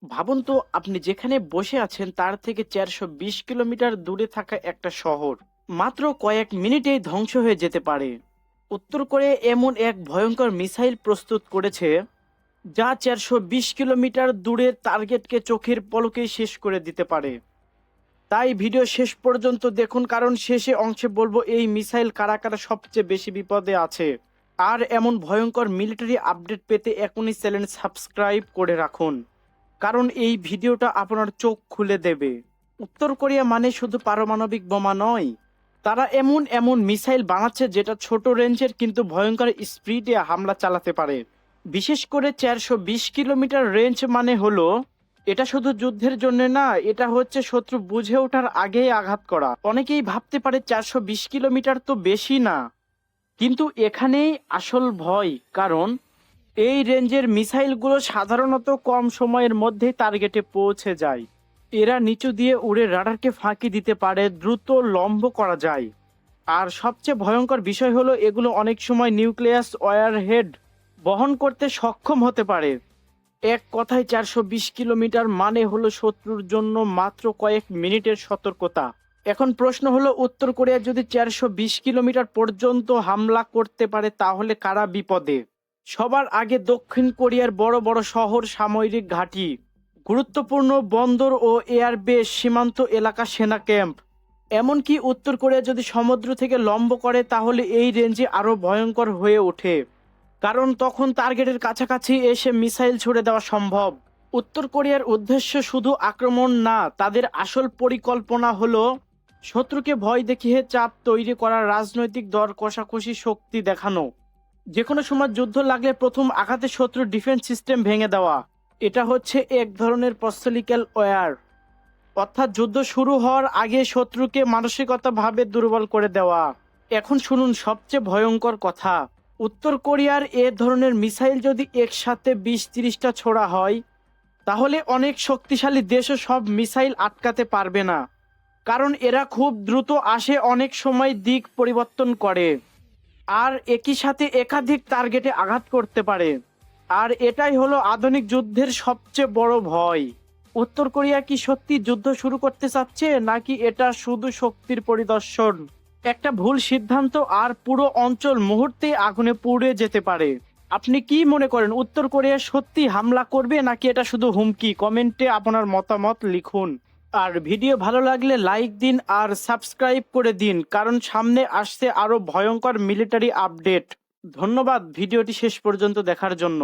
ভাবুন তো আপনি যেখানে বসে আছেন তার থেকে ৪২০ কিলোমিটার দূরে থাকা একটা শহর মাত্র কয়েক মিনিটেই ধ্বংস হয়ে যেতে পারে। উত্তর কোরিয়া এমন এক ভয়ঙ্কর মিসাইল প্রস্তুত করেছে যা ৪২০ কিলোমিটার দূরের টার্গেটকে চোখের পলকেই শেষ করে দিতে পারে। তাই ভিডিও শেষ পর্যন্ত দেখুন, কারণ শেষে অংশে বলবো এই মিসাইল কারা কারা সবচেয়ে বেশি বিপদে আছে। আর এমন ভয়ঙ্কর মিলিটারি আপডেট পেতে এখনই চ্যানেল সাবস্ক্রাইব করে রাখুন, কারণ এই ভিডিওটা আপনার চোখ খুলে দেবে। উত্তর কোরিয়া মানে শুধু পারমাণবিক বোমা নয়, তারা এমন এমন মিসাইল বানাচ্ছে যেটা ছোট রেঞ্জের কিন্তু ভয়ঙ্কর স্পিডে হামলা চালাতে পারে। বিশেষ করে ৪২০ কিলোমিটার রেঞ্জ মানে হলো এটা শুধু যুদ্ধের জন্য না, এটা হচ্ছে শত্রু বুঝে ওঠার আগেই আঘাত করা। অনেকেই ভাবতে পারে ৪২০ কিলোমিটার তো বেশি না, কিন্তু এখানেই আসল ভয়। কারণ এই রেঞ্জের মিসাইলগুলো সাধারণত কম সময়ের মধ্যে টার্গেটে পৌঁছে যায়। এরা নিচু দিয়ে উড়ে রাডারকে ফাঁকি দিতে পারে, দ্রুত লম্ব করা যায়। আর সবচেয়ে ভয়ঙ্কর বিষয় হলো এগুলো অনেক সময় নিউক্লিয়াস ওয়ারহেড বহন করতে সক্ষম হতে পারে। এক কথায় ৪২০ কিলোমিটার মানে হলো শত্রুর জন্য মাত্র কয়েক মিনিটের সতর্কতা। এখন প্রশ্ন হলো, উত্তর কোরিয়া যদি ৪২০ কিলোমিটার পর্যন্ত হামলা করতে পারে তাহলে কারা বিপদে? সবার আগে দক্ষিণ কোরিয়ার বড় বড় শহর, সামরিক ঘাঁটি, গুরুত্বপূর্ণ বন্দর ও এয়ারবেস, সীমান্ত এলাকা, সেনা ক্যাম্প। এমনকি উত্তর কোরিয়া যদি সমুদ্র থেকে লম্ব করে তাহলে এই রেঞ্জে আরো ভয়ঙ্কর হয়ে ওঠে, কারণ তখন টার্গেটের কাছাকাছি এসে মিসাইল ছুড়ে দেওয়া সম্ভব। উত্তর কোরিয়ার উদ্দেশ্য শুধু আক্রমণ না, তাদের আসল পরিকল্পনা হলো শত্রুকে ভয় দেখিয়ে চাপ তৈরি করা, রাজনৈতিক দর কষাকষি, শক্তি দেখানো। যে কোনো সময় যুদ্ধ লাগলে প্রথম আঘাতে শত্রুর ডিফেন্স সিস্টেম ভেঙে দেওয়া। এটা হচ্ছে এক ধরনের সাইকোলজিক্যাল ওয়্যার, অর্থাৎ যুদ্ধ শুরু হওয়ার আগে শত্রুকে মানসিকতাভাবে দুর্বল করে দেওয়া। এখন শুনুন সবচেয়ে ভয়ঙ্কর কথা, উত্তর কোরিয়ার এ ধরনের মিসাইল যদি একসাথে ২০-৩০টা ছোড়া হয় তাহলে অনেক শক্তিশালী দেশও সব মিসাইল আটকাতে পারবে না, কারণ এরা খুব দ্রুত আসে, অনেক সময় দিক পরিবর্তন করে, আর একই সাথে একাধিক টার্গেটে আঘাত করতে পারে। আর এটাই হলো আধুনিক যুদ্ধের সবচেয়ে বড় ভয়। উত্তর কোরিয়া কি সত্যি যুদ্ধ শুরু করতে চাচ্ছে, নাকি এটা শুধু শক্তির পরিদর্শন? একটা ভুল সিদ্ধান্ত আর পুরো অঞ্চল মুহূর্তে আগুনে পুড়ে যেতে পারে। আপনি কি মনে করেন, উত্তর কোরিয়া সত্যি হামলা করবে নাকি এটা শুধু হুমকি? কমেন্টে আপনার মতামত লিখুন। আর ভিডিও ভালো লাগলে লাইক দিন আর সাবস্ক্রাইব করে দিন, কারণ সামনে আসছে আরো ভয়ঙ্কর মিলিটারি আপডেট। ধন্যবাদ ভিডিওটি শেষ পর্যন্ত দেখার জন্য।